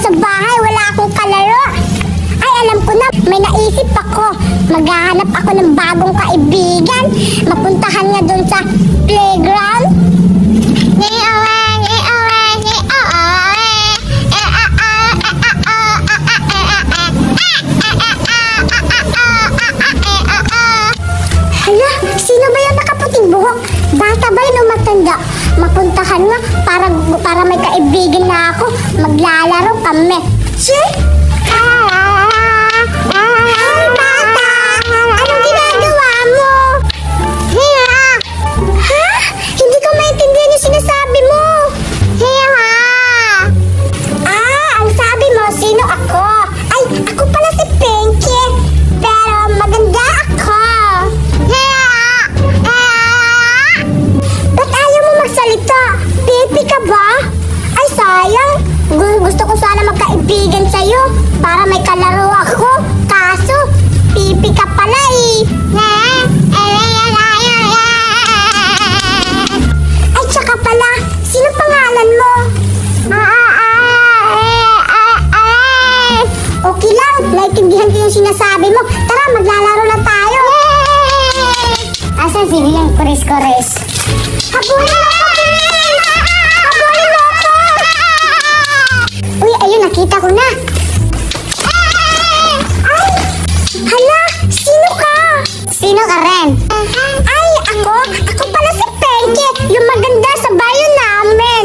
sa bahay, wala akong kalaro. Ay, alam ko na, may naisip ako. Maghahanap ako ng bagong kaibigan. Mapuntahan nga doon sa playground. Hala, sino ba yung nakaputing buhok? Bata ba yun o matanda? Mapuntahan nga para may kaibigan na ako. Maglalaro kami. Sure? Hey, bata! Anong ginagawa mo? Ha? Hindi ko maintindihan yung sinasabi mo. Ang sabi mo, sino ako? Ay, ako pala si Pinky. Pero maganda ako. Ba't ayaw mo magsalita? Pipi ka ba? Ay, sayang. Gusto ko sana magkaibigan sa'yo para may kalaro ako. Kaso, pipi ka pala eh. Ay, tsaka pala, sino pangalan mo? Okay lang, naiintindihan ko yung sinasabi mo. Tara, maglalaro na tayo. Asan si Liang Kuris-Kuris? Habulin mo ako, please! Habulin mo ako! Uy, ayun, nakita ko na. Ay! Hala! Sino ka? Sino ka rin? Ay, ako? Ako pala si Pinky, yung maganda sa bayo namin.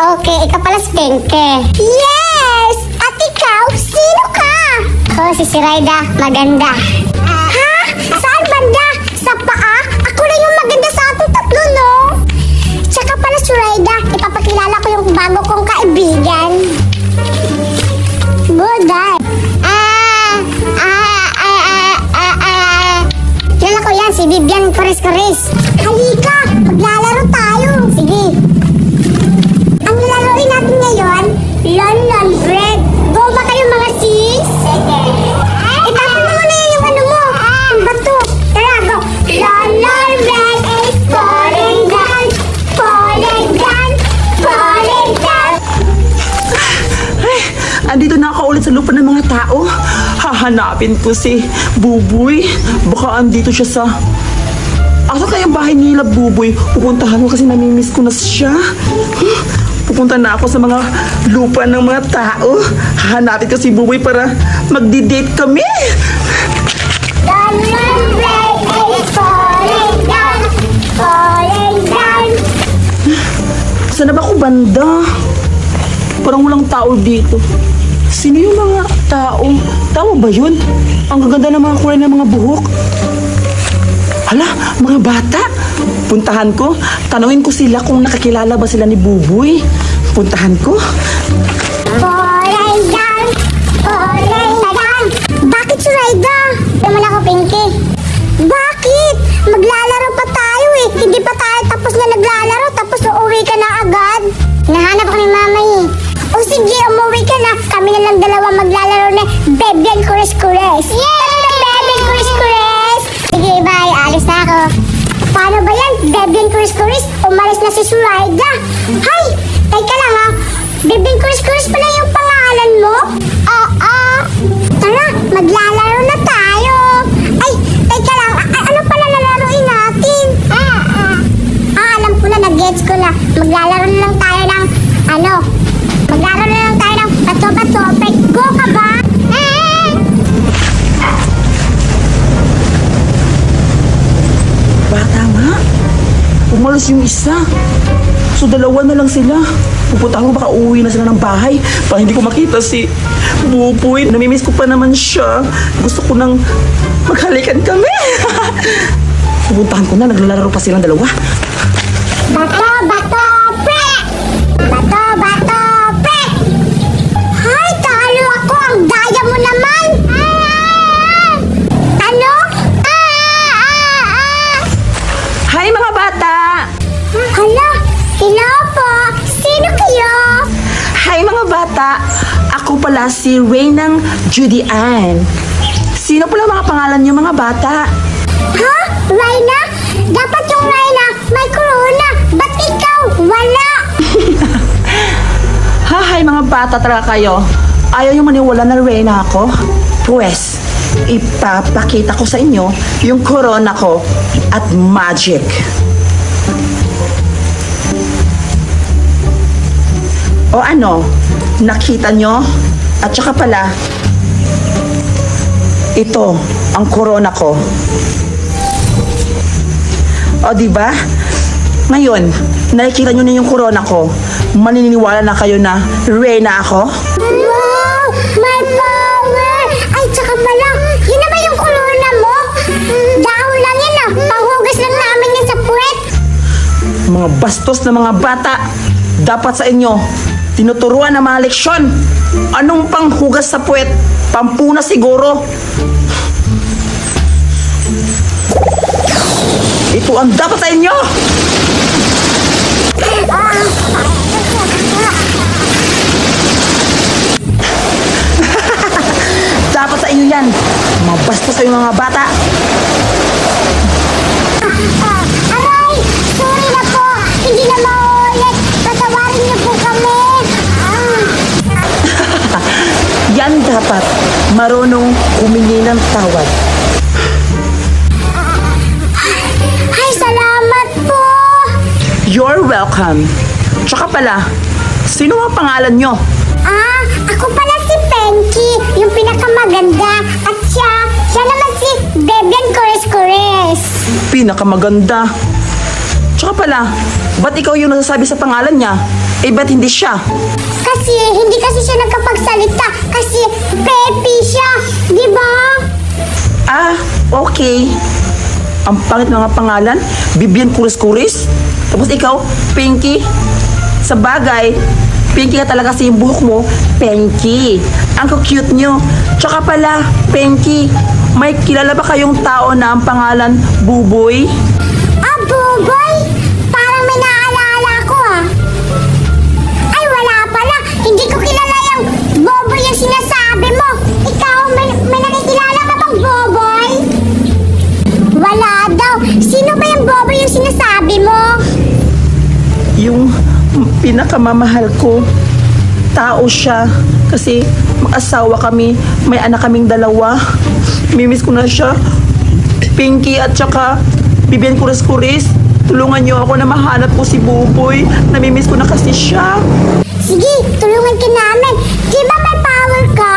Okay. Ikaw pala si Pinky. Yes! At ikaw, sino ka? Ako si Siraida, maganda. Ha? Saan banda? Sa paa? Ako na yung maganda sa ating tatlo, no? Tsaka pala si Siraida, ipapakilala ko yung bago kong kaibigan. Good day. Kilala ko yan, si Vivian Kuris-Kuris. Halika, maglalaro tayo. Sige. Ang lalaroin natin ngayon, Lon-Lon bread. Go ba kayo mga sis? Sige. Itapon mo muna yung ano mo. Yung bato. Tara, go. Lon-Lon bread is falling down. Falling down. Falling down. Ay, andito na ako ulit sa lupa ng mga tao. Hahanapin ko si Buboy. Baka andito siya sa... Asa kaya bahay nila, Buboy? Pupuntahan ko kasi namimiss ko na siya. Pupunta na ako sa mga lupa ng mga tao. Hahanapin ko si Buboy para magdi-date kami. Lon-Lon bread is falling down. Falling down. Saan na ba ako banda? Parang walang tao dito. Sino yung mga tao? Tao ba yun? Ang gaganda ng mga kulay ng mga buhok. Hala, mga bata. Puntahan ko. Tanungin ko sila kung nakakilala ba sila ni Buboy. Puntahan ko. Falling down. Falling down. Bakit, Suraida? Naman ako, Pinky. Bakit? Maglalaro pa tayo eh. Hindi pa tayo tapos na naglalaro tapos uuwi ka na agad. Nahanap ko ni Mama eh. O sige, umuwi ka na. Kami na lang dalawa maglalaro na Vivian Kuris-Kuris. Yay! Vivian Kuris-Kuris! Sige, bye. Alis na ako. Paano ba yan? Vivian Kuris-Kuris? Umalis na si Suraida. Hay! Teka lang ha. Vivian Kuris-Kuris pala yung pangalan mo? Oo. Tara, maglalaro na tayo. Ay, teka lang. Ano pala lalaroin natin? Alam ko na. Nag-gets ko na. Maglalaro na lang tayo ng maglaro na lang tayo ng bato-bato. Go ka ba? Bata nga. Umalis yung isa. So dalawa na lang sila. Pupunta ko, baka uuwi na sila ng bahay. Para hindi ko makita si Buboy. Namimiss ko pa naman siya. Gusto ko nang maghalikan kami. Pupuntahan ko na. Naglalaro pa silang dalawa. Bato, bato, pre! Bato, bato, pre! Hay, talo ako! Ang daya mo naman! Ano? Hi mga bata! Hala, hello po! Sino kayo? Hi mga bata! Ako pala si Reynang Judy Ann. Sino pala mga pangalan niyo mga bata? Ha? Reyna? Dapat yung Reyna may corona. Ba't ikaw? Wala! Hi mga bata talaga kayo. Ayaw yung maniwala na reyna ako? Pwes, ipapakita ko sa inyo yung corona ko at magic. O ano, nakita nyo? At saka pala, ito ang corona ko. O diba? Ngayon, nakikita nyo na yung corona ko. Maniniwala na kayo na reyna ako? Wow! My power! Ay, tsaka pala, yun na ba yung corona mo? Dahon lang yan ah. Panghugas lang namin yan sa puwet. Mga bastos na mga bata. Dapat sa inyo, tinuturuan ng mga leksyon. Anong panghugas sa puwet? Pampuna siguro. Ito ang dapat sa inyo. Dapat sa inyo yan. Mabastos sa mga bata. Aray! Sorry na po! Hindi na maulit! Patawarin niyo po kami! Yan dapat. Marunong humingi ng tawad. Ay, salamat po! You're welcome. Tsaka pala, sino ang pangalan nyo? Ako pala si Penky, yung pinakamaganda. At siya naman si Bebyan Kores-Kores. Pinakamaganda. Tsaka pala, ba't ikaw yung nasasabi sa pangalan niya? Eh, ba't hindi siya? Kasi, hindi kasi siya nagkapagsalita. Kasi, Pepe siya. Di ba? Okay. Ang pangit ng mga pangalan, Bibyan Kuris-Kuris. Tapos ikaw, Pinky. Sa bagay, Pinky ka talaga sa yung buhok mo, Pinky. Ang cute nyo. Tsaka pala, Pinky, may kilala ba kayong tao na ang pangalan Buboy? Buboy? Parang may naalala ko Ay, wala pala. Hindi ko kilala yung Boboy yung sinasabi mo. Ikaw, may nakikilala ka bang Boboy? Wala daw. Sino ba yung Boboy yung sinasabi mo? Yung pinakamamahal ko, tao siya. Kasi mag-asawa kami, may anak kaming dalawa. Mimiss ko na siya. Pinky at saka Bibyan Kuris-Kuris, tulungan niyo ako na mahanap po si Buboy. Namimiss ko na kasi siya. Sige, tulungan ka namin. Di ba may power ka?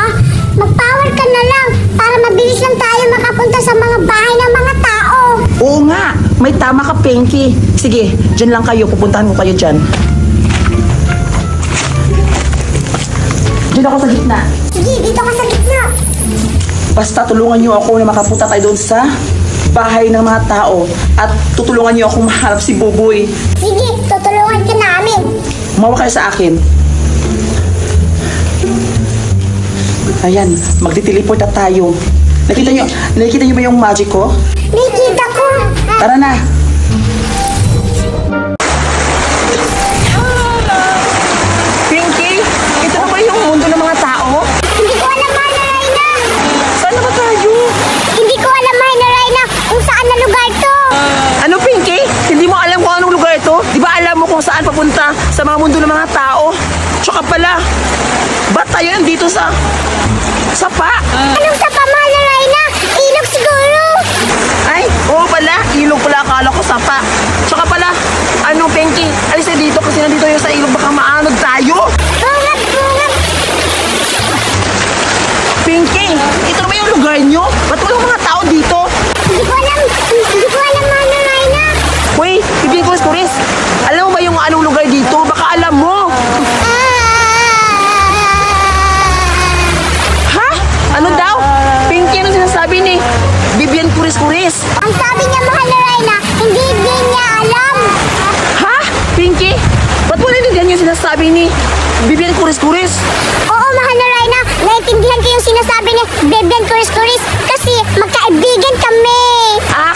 Mag-power ka na lang para mabilis lang tayo makapunta sa mga bahay ng mga tao. Oo nga, may tama ka, Pinky. Sige, dyan lang kayo. Pupuntahan ko kayo dyan. Dyan ako sa gitna. Sige, dito ka sa gitna. Basta tulungan niyo ako na makapunta tayo doon sa bahay ng mga tao. At tutulungan niyo ako mahanap si Buboy. Sige, tutulungan ka namin. Umawa kayo sa akin. Ayan, magti-teleport na tayo. Nakita niyo ba yung magic ko? Nakikita ko. Tara na. Pinky, ito na ba yung mundo ng mga tao? Hindi ko alam, Mana Reyna. Saan na ba tayo? Hindi ko alam, Mana Reyna, kung saan na lugar to. Ano, Pinky? Hindi mo alam kung anong lugar ito? Di ba alam mo kung saan papunta sa mga mundo ng mga tao? Tsaka pala, ba't tayo nandito sa sapa? Anong sapa, Mana Reyna? Ilog siguro. Ay, oo pala. Ilog pala, akala ko sapa. Tsaka pala, ano, Pinky? Alis na dito kasi nandito yung sa ilog. Baka maanod tayo. Bungat. Pinky, ito na ba yung lugar nyo? Ba't walang mga tao dito? Hindi ko alam, Mana Reyna. Uy, Bibyan Kuris-Kuris, alam mo ba yung anong lugar dito? Baka alam mo. Ha? Ano daw? Pinky, ano sinasabi ni Bibyan Kuris-Kuris? Ang sabi niya, Mana Reyna, hindi din niya alam. Ha? Pinky? Ba't mo naintindihan yung sinasabi ni Bibyan Kuris-Kuris? Oo, Mana Reyna, naiintindihan ko yung sinasabi ni Bebyan Kores-Kores kasi magkaibigan kami.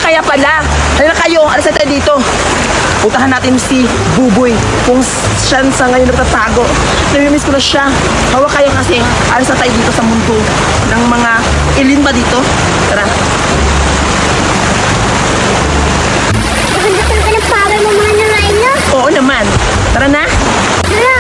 Kaya pala. Halina kayo, alas na tayo dito. Puntahan natin si Buboy kung siya sa ngayon nagtatago. Namimiss ko na siya. Hawak kayo kasi alas na tayo dito sa mundo ng mga ilin ba dito? Tara. Maganda talaga ng power mo, Mana Reyna. Oo naman. Tara na. Tara.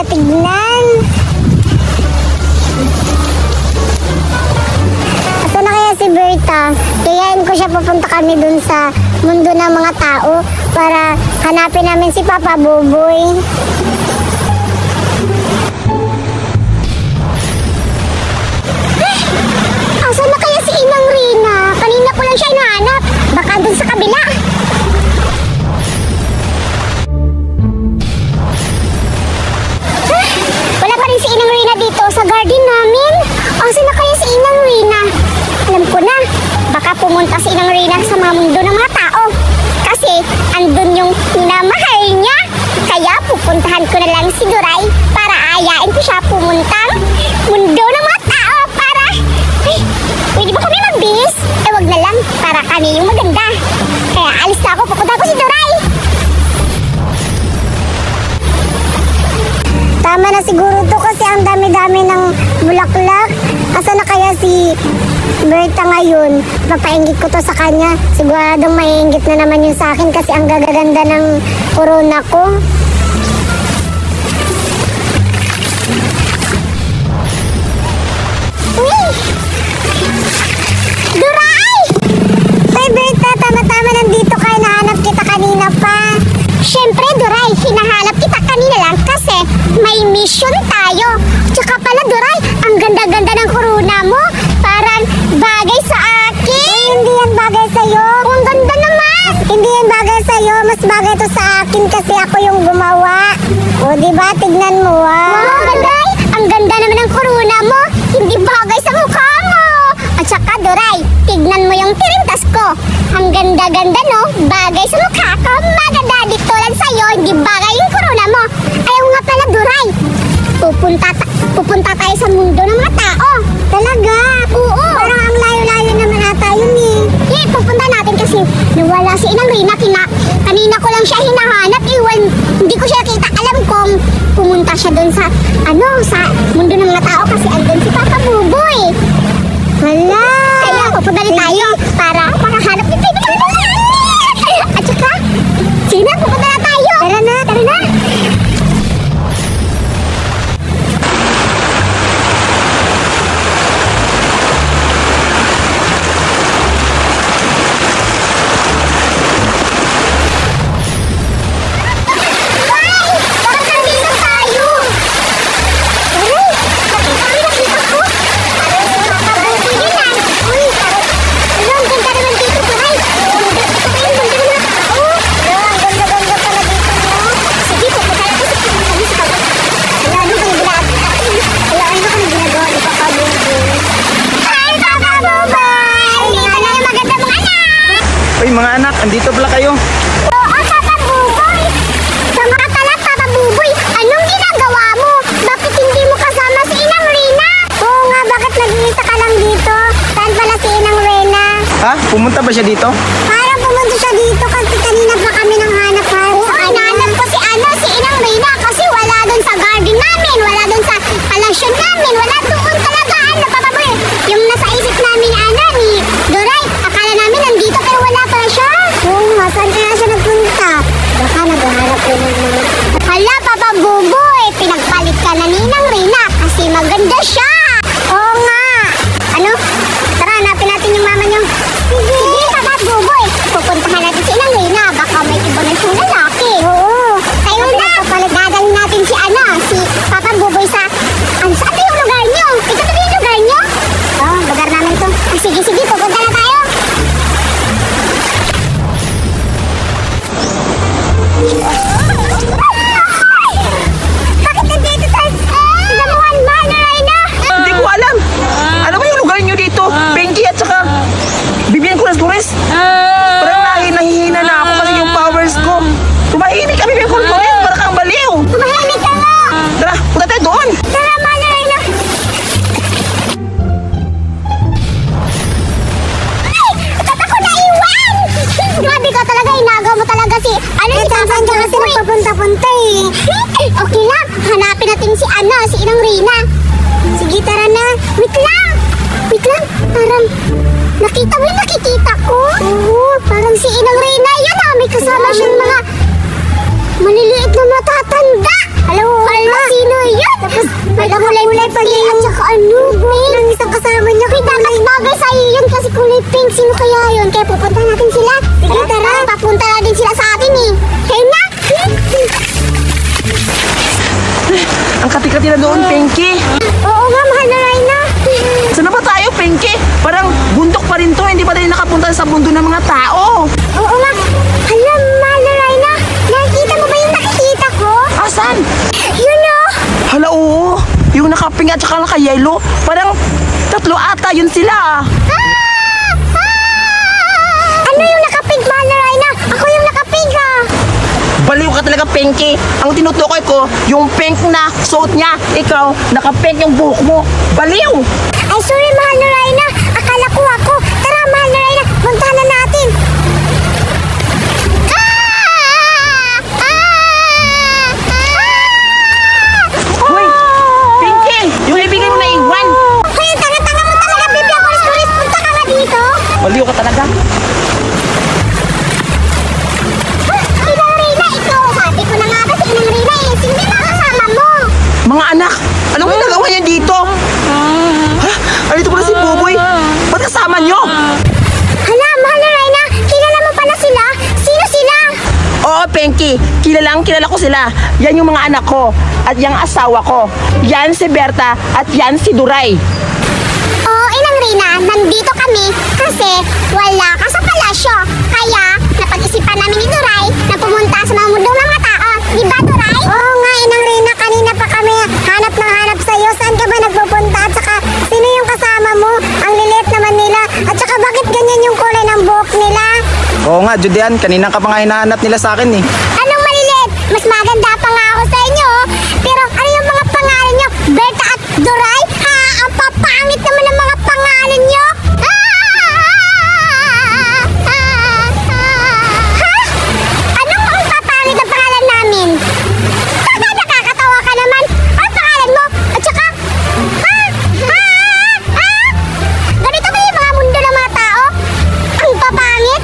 tignan. Asa na kaya si Berta? Kayain ko siya, papunta kami dun sa mundo ng mga tao para hanapin namin si Papa Buboy. Asa na kaya si Inang Rina? Kanina ko lang siya hinahanap. Baka dun sa kabila. Wala pa rin si Inang Rina dito sa garden namin. Asa na kaya si Inang Rina? Alam ko na. Baka pumunta si Inang Rina sa mga mundo ng mga tao. Kasi andun yung minamahal niya. Kaya pupuntahan ko na lang si Duray para ayain ko siya pumuntang mundo ng mga tao para... Ay, pwede ba kami magbihis? Eh, wag na lang. Para kami yung maganda. Kaya alis na ako. Pupunta ko si Duray. Tama na siguro to kasi ang dami-dami ng bulaklak. Asa na kaya si Berta ngayon? Papainggit ko to sa kanya. Siguradong maiinggit na naman yun sa akin kasi ang gagaganda ng corona ko. Uy! Duray! Ay, Berta, tama-tama nandito ka. Nahanap kita kanina pa. Siyempre, Duray, hinahanap kita kanina lang kasi may mission tayo. Tsaka pala, Duray, ang ganda-ganda ng corona mo. Parang bagay sa akin. Ay, hindi yan bagay sa'yo. Ang ganda naman. Hindi yan bagay sa'yo. Mas bagay to sa akin kasi ako yung gumawa. O, diba? Tignan mo, Wow, Duray, ang ganda naman ng corona mo. Hindi bagay sa mukha mo. At saka, Duray, tignan mo yung tirintas ko. Ang ganda-ganda, no? Bagay sa mukha ko. Maganda dito lang sa'yo. Hindi bagay yung corona mo. Ayaw nga pala, Duray. Pupunta tayo sa mundo ng mga tao. Talaga? Oo. Parang ang layo-layo naman ata yun eh. Pupunta natin kasi nawala si Inang Rina. Kanina ko lang siya hinahanap. Hindi ko siya kita. Alam kong pumunta siya doon sa mundo ng mga tao kasi andun si Papa Buboy. Wala. Kaya pupunta na tayo para makahanap ni Baby Carlos. At saka, Sina, pupunta na tayo. Tara na. Mga anak, andito pala kayo. Oo, Papa Buboy. Sama ka pala, Papa Buboy. Anong ginagawa mo? Bakit hindi mo kasama si Inang Rina? Oo nga, bakit nag-iisa ka lang dito? Saan pala si Inang Rina? Ha? Pumunta ba siya dito? Parang pumunta siya dito kasi kanina pa kami nang hanap-hanap. Oo, hinahanap ko si Inang Rina kasi wala doon sa garden namin, wala doon sa palasyon namin, wala doon talaga. Papa Buboy? Yung nasa isip namin, ni Duray, akala namin nandito pero wala pala siya. Oo nga, saan kaya siya nagpunta? Baka naghahanap rin ng mga... Hala, Papa Buboy, pinagpalit ka na ni Inang Rina kasi maganda siya. Oo nga. Ano? Tara, hanapin natin yung mama niyo. Sige, Papa Buboy. Tapos may kulay pa niya yung... At saka ano, pink. Ang isang kasama niya. Kita, mas bagay sa'yo yun kasi kulay pink. Sino kaya yun? Kaya pupunta natin sila. Sige, tara. Papunta na din sila sa atin eh. Kaya na. Ang kati-kati na doon, Pinky. Oo nga, mahal na Rhina. Saan na ba tayo, Pinky? Parang bundok pa rin to. Hindi pa tayo nakapunta sa mundo ng mga tao. Oo nga. Hala, mahal na Rhina. Nakikita mo ba yung nakikita ko? Asan? Yun o. Hala, oo. Yung naka-pink at saka naka-yellow. Parang tatlo ata yun sila. Ano yung naka-pink, mahal na Rhina? Ako yung naka-pink ah. Baliw ka talaga, Pinky. Ang tinutukoy ko, yung pink na suot niya. Ikaw, naka-pink yung buhok mo. Baliw! Ay, sorry, mahal na Rhina. Akala ko ako. Tara, mahal na Rhina. Puntahan na natin. Hoy! Pinky! Yung ibigay mo na iwan! Hoy, ang tanga-tanga mo talaga, Bibi. Ako, Riz, punta ka nga dito. Baliw ka talaga. Inang Rhina, ikaw. Sabi ko na nga ba si Inang Rhina eh. Hindi na kasama mo. Mga anak, anong ginagawa niyo dito? Ha? Andito pala si Buboy. Ba't kasama niyo? Hala, mahal na Rhina. Kilala mo pala sila? Sino sila? Oo, Pinky. Kilala ko sila. Yan yung mga anak ko. At yung asawa ko. Yan si Berta at yan si Duray. Oo, Inang Rhina. Nandito kami kasi wala ka sa palasyo. Kaya, napag-isipan namin ni Duray na pumunta sa mga mundong mga tao. Di ba, Duray? Oo nga, Inang Rhina. Kanina pa kami hanap ng hanap sa'yo. Saan ka ba nagpupunta? At saka, sino yung kasama mo? Ang lilit naman nila. At saka, bakit ganyan yung kulay ng buhok nila? Oo nga, Judean. Kanina ka pa nga hinahanap nila sa akin eh. Anong malilit? Mas maganda pa nga ako sa inyo. Pero ano yung mga pangalan nyo? Berta at Duray? Ha? Ang papangit naman ng mga pangalan nyo. Ha? Anong ang papangit ng pangalan namin? Nakakatawa ka naman. Ang pangalan mo? At saka, ganito ba yung mga mundo ng mga tao? Ang papangit?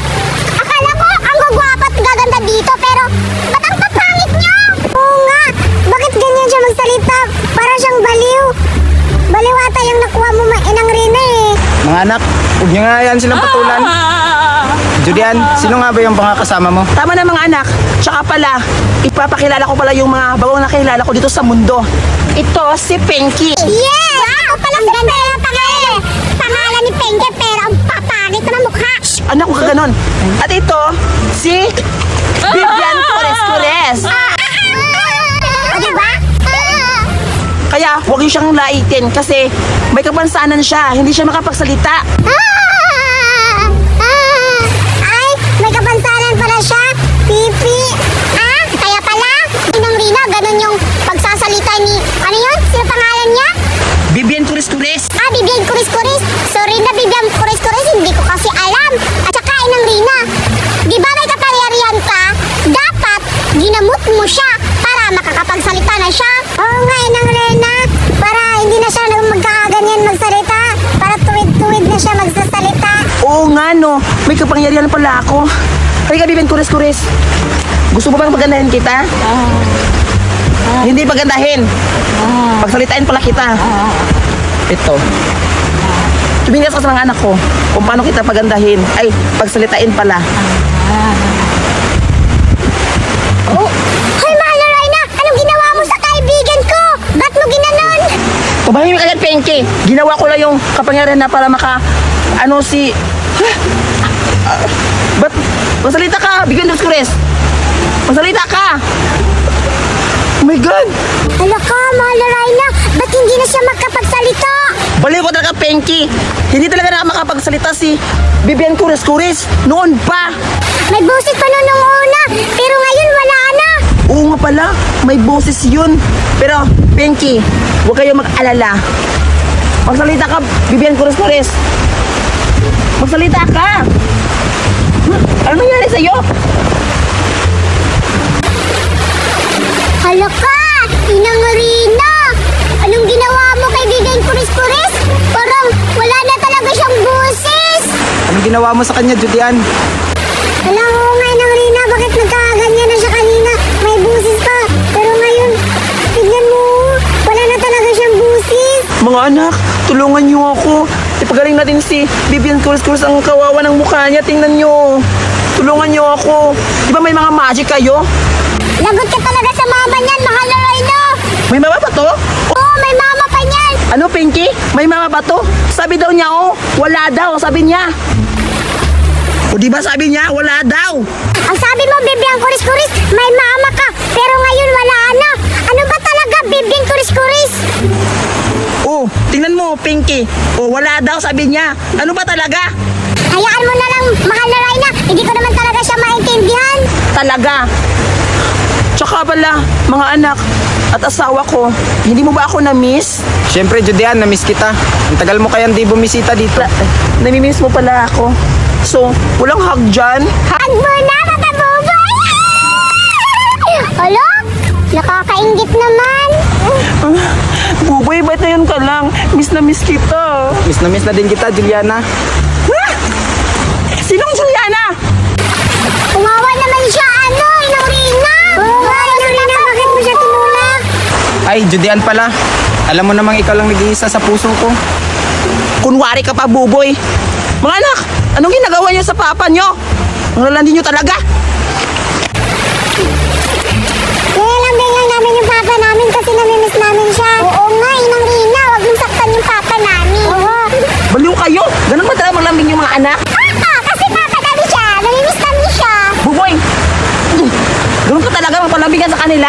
Akala ko ang gagwapa at gaganda dito, pero ba't ang papangit nyo? Oo nga, bakit ganyan siya magsalita? Para siyang baliw. Baliw ata yung nakuha mo, Inang Rhina eh. Mga anak, huwag niyo nga yan silang patulan. Judean, sino nga ba yung mga kasama mo? Tama na mga anak. Tsaka pala, ipapakilala ko pala yung mga bagong nakilala ko dito sa mundo. Ito si Pinky. Yes! Ako pala si Pera pangalan. Pangalan ni Penge, pero ang papangit naman mukha. Anak ko ka ganon. At ito, si Vivian Torres. O diba? Kaya huwag niyo siyang laitin kasi may kapansanan siya. Hindi siya makapagsalita. Ay, may kapansanan pala siya. Pipi. Kaya pala, Inang Rhina, ganun yung pagsasalita ni, ano yun? Sino pangalan niya? Vivian Torres. Bibian Kuris-Kuris. Sorry na, Bibian Kuris-Kuris, hindi ko kasi alam. At saka, Inang Rhina, di ba may kapangyarihan ka? Dapat, ginamot mo siya para makakapagsalita na siya. Oo nga, Inang Rhina, para hindi na siya magkakaganyan magsalita. Para tuwid-tuwid na siya magsasalita. Oo nga no, may kapangyarihan pala ako. Halika Vivian Torres. Gusto mo bang pagandahin kita? Hindi pagandahin. Pagsalitain pala kita. Ito. Tumingin ka sa mga anak ko kung paano kita pagandahin. Ay, pagsalitain pala. Oh, hoy, mahal na Rhina, anong ginawa mo sa kaibigan ko? Ba't mo ginanon? Tumahimik agad, Pinky. Ginawa ko lang yung kapangyarihan na para ba't? Magsalita ka, Vivian Torres. Magsalita ka. Oh my God. Hala ka, mahal na Rhina, ba't hindi na siya magkapagsalita? Baliw ko talaga, Pinky. Hindi talaga na makapagsalita si Vivian Torres noon pa. May boses pa noon nung una, pero ngayon wala na. Oo nga pala, may boses yun. Pero, Pinky, huwag kayong mag-alala. Magsalita ka, Vivian Torres. Magsalita ka. Ano nangyari sa'yo? Hala ka, Inang Rhina, anong ginawa mo kay Bibian Kuris-Kuris? Parang wala na talaga siyang boses. Anong ginawa mo sa kanya, Judean? Alam mo nga, Inang Rhina, bakit nagkaganyan na siya kanina? May busis pa. Pero ngayon, tignan mo, wala na talaga anak, tulungan niyo ako. Ipagaling natin si Vivian Cruz ang kawawa ng mukha niya. Tingnan niyo. Tulungan niyo ako. Di ba may mga magic kayo? Lagot ka talaga sa mama niyan, mahal na Rhino. May mama ba to? Oo, may mama pa niyan. Ano, Pinky? May mama ba to? Sabi daw niya, oh. Wala daw, sabi niya. O di ba sabi niya, wala daw. Ang sabi mo, Bibiang Kuris-Kuris, may mama ka. Pero ngayon wala na. Ano ba talaga, Bibiang Kuris-Kuris? Oh, tingnan mo, Pinky. Oh, wala daw, sabi niya. Ano ba talaga? Hayaan mo na lang, mahal na Rhino. Hindi ko naman talaga siya maintindihan. Talaga. Tsaka pala, mga anak at asawa ko, hindi mo ba ako na-miss? Siyempre, Judean, na-miss kita. Ang tagal mo kayang di bumisita dito. Namimiss mo pala ako. So, walang hug dyan? Hug mo na, kakaboboy! Alo? Nakakaingit naman. Buboy, ba't na yun ka lang? Miss na miss kita. Miss na din kita, Juliana. Ha? Sinong Juliana? Umawa naman siya, Inang Rina. Inang Rina, bakit mo siya tinulak? Ay, Judean pala. Alam mo namang ikaw lang nag-iisa sa puso ko. Kunwari ka pa, Buboy. Mga anak, anong ginagawa niyo sa papa niyo? Ang lalandi niyo talaga. Nilalambing lang namin yung papa namin kasi namimiss namin siya. Oo nga, Inang Rina, wag mong saktan yung papa namin. Oo. Baliw kayo. Ganun ba talaga maglambing yung mga anak? Kasi papa namin siya, namimiss namin siya. Buboy! Ganun ka talaga magpalambingan sa kanila?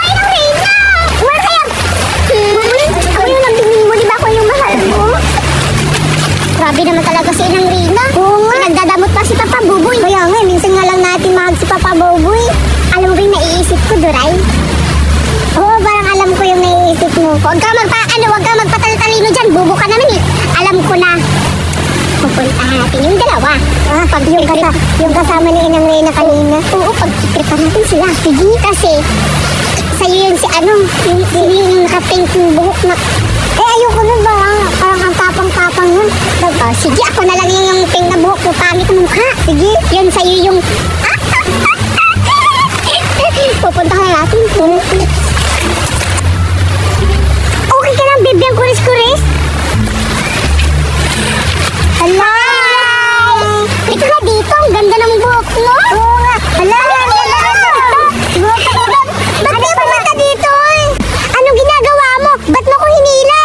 Inang Rina! Wala kaya... Ako yung nagtingin mo, di ba ako yung mahal mo? Grabe naman talaga si Inang Rina. Oo nga. Nagdadamot pa si Papa Buboy. Kaya nga, minsan nga lang natin mahal si Papa Buboy. Alam mo ba yung naiisip ko, Duray? Oo, parang alam ko yung naiisip mo. Huwag ka magpatal-talino dyan. Bubo ka naman eh. Alam ko na. Pupuntahan natin yung dalawa. Yung kasama ni Inang Rina kanina. Oo, pag-tripan natin sila. Sige, kasi sa'yo yun yung naka-pink yung buhok na... ayoko nun, parang ang tapang-tapang nun. Sige, ako na lang yung pink na buhok, yung pangit na mukha. Sige, yun sa'yo yung... Pupuntahan natin. Okay ka lang, Bibiang Kuris-Kuris? Hala! Ito na dito, ang ganda ng buhok mo. Oo nga. Hala! Ba't kayo pumunta dito? Anong ginagawa mo? Ba't mo ko hinila?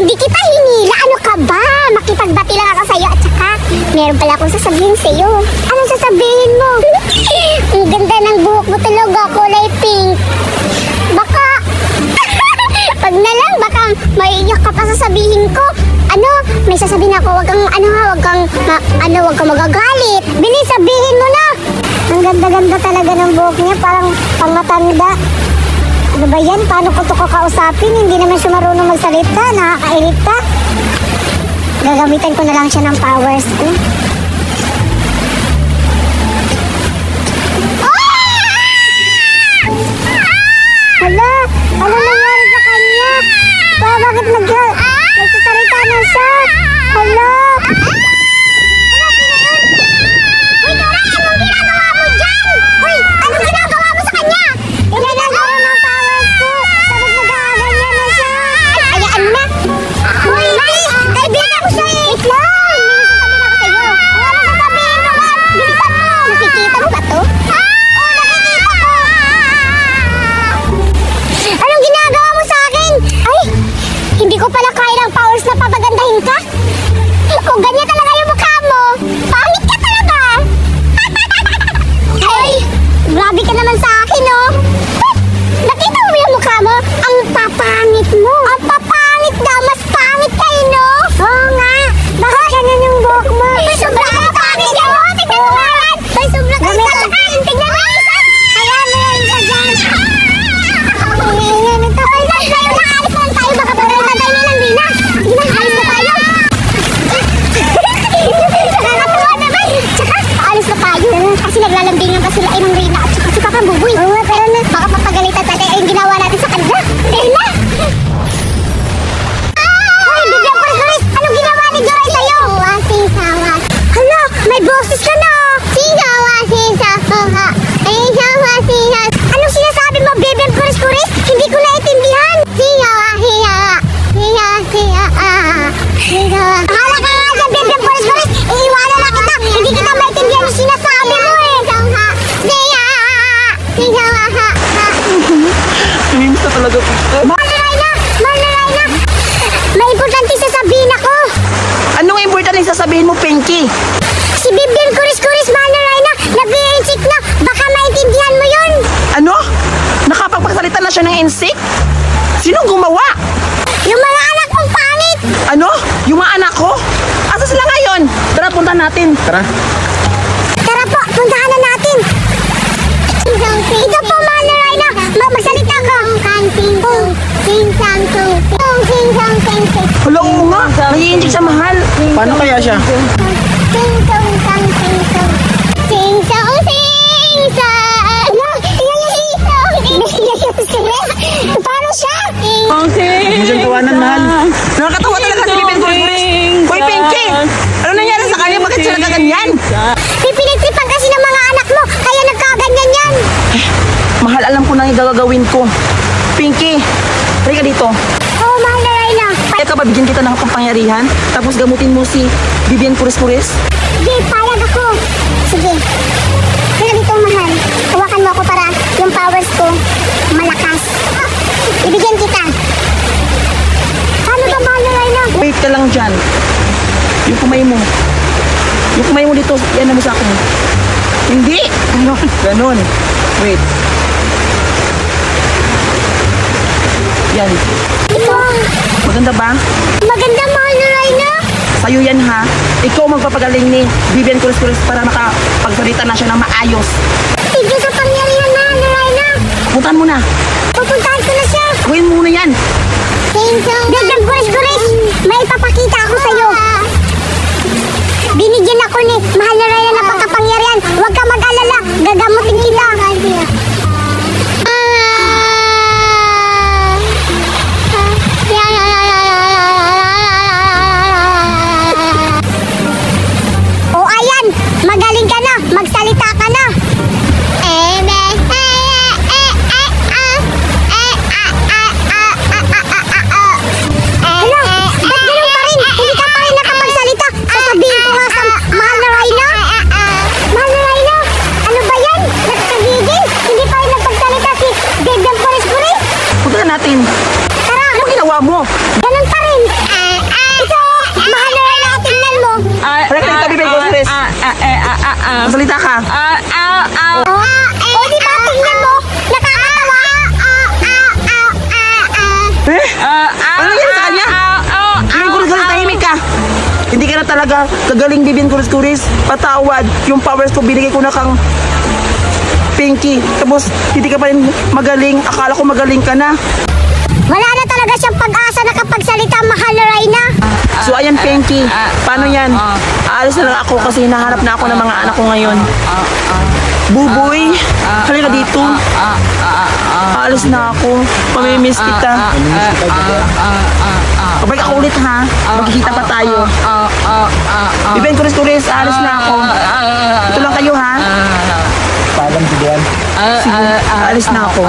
Hindi kita hinila. Ano ka ba? Makipagbati lang ako sa'yo. At saka, meron pala akong sasabihin sa'yo. Anong sasabihin mo? Ang ganda ng buhok mo talaga, kulay pink. Baka, pag na lang, baka maiiyak ka pa sasabihin ko. May sasabihin ako, wag kang magagalit. Bilis, sabihin mo na. Ang ganda-ganda talaga ng buhok niya, parang pangatanda. Ano ba yan? Paano ko ito kakausapin? Hindi naman siya marunong magsalita, nakakairita. Gagamitan ko na lang siya ng powers ko. Hala, ano nangyari sa kanya? Bakit nagsasalita na siya? Hala! Uy, Dora, anong ginagawa mo dyan? Uy, anong ginagawa mo sa kanya? Ginagawa ng powers ko. Tapos nagkaganyan na siya. Ayaan na. Uy, kaibigan ko siya eh. Wait lang. May sasabihin ako sa'yo. talaga. Marlorena! Marlorena! May importante sasabihin ako. Anong important yung sasabihin mo, Pinky? Si Bibian Kuris-Kuris, Marlorena, nag-i-insik na. Baka maintindihan mo yun. Ano? Nakapagpagsalita na siya ng insect? Sinong gumawa? Yung mga anak kong pangit. Ano? Yung mga anak ko? Asa sila ngayon? Tara, punta natin. Tara. Tara po, puntahan na natin. Ito po, Marlorena. Magsalita ka. Hala, oo nga. Nag-i-inject siya, mahal. Paano kaya siya? Paano siya? Hindi siyang tawanan, mahal. Nakakatawa talaga si Bibian Kuris-Kuris. Hoy, Pinky! Ano nangyari sa kanya? Bakit siya nagkaganyan? Pipinagtripan kasi ng mga anak mo, kaya nagkaganyan yan. Mahal, alam ko na yung gagawin ko. Pinky, try ka dito. Oh, Marlorena. Kaya ka ba bigyan kita ng kapangyarihan? Tapos gamutin mo si Bibian Kuris-Kuris? Sige, payag ako. Sige. Kaya dito, mahal. Hawakan mo ako para yung powers ko malakas. Ibigyan kita. Paano ba, Marlorena? Wait ka lang dyan. Yung kamay mo. Yung kamay mo dito, yan mo sa akin. Hindi! Ano? Ganon. Wait. Yan. Ito. Maganda ba? Maganda, Marlorena. Sa'yo yan ha. Ikaw magpapagaling ni Bibian Kuris-Kuris para makapagsalita na siya ng maayos. Tigil sa pangyarihan, Marlorena. Puntahan mo na. Pupuntahan ko na siya. Gawin mo na yan. Bibian Kuris-Kuris, may ipapakita ako sa'yo. Binigyan ako ni Marlorena ng pagkapangyarihan. Huwag ka mag-alala. Gagamutin kita. O ayan, magaling ka na. Magsalita ka na. Hala, ba't ganun pa rin? Hindi ka pa rin nakapagsalita. Sasabihin ko nga sa Marlorena. Marlorena, ano ba yan? Nakakagigil? Hindi pa rin nagpagsalita si Bibian Kuris-Kuris. Puntahan natin. Tara, Ano ginawa mo? ganun pa rin. Ito, Marlorena, tingnan mo. Halika dito, Bibian Kuris-Kuris. Magsalita ka. O, di ba? Tingnan mo. Nakakatawa. Ano nangyari sa kanya? Bibian Kuris-Kuris, tahimik ka. Hindi ka na talaga gagaling, Bibian Kuris-Kuris. Patawad. Yung powers ko, binigay ko na kang Pinky. Tapos, hindi ka pa rin magaling. Akala ko magaling ka na. Wala na talaga siyang pag-asa na kapagsalita, Marlorena. So, ayan, Pinky. Paano yan? Aalis na lang ako kasi hinahanap na ako ng mga anak ko ngayon. Buboy, halika dito. Aalis na ako. Mamimiss kita. Kapag ako ulit ha, magkikita pa tayo. Bibian Kuris-Kuris, aalis na ako. Ito lang kayo ha. Paalam, Julian. Sige, aalis na ako.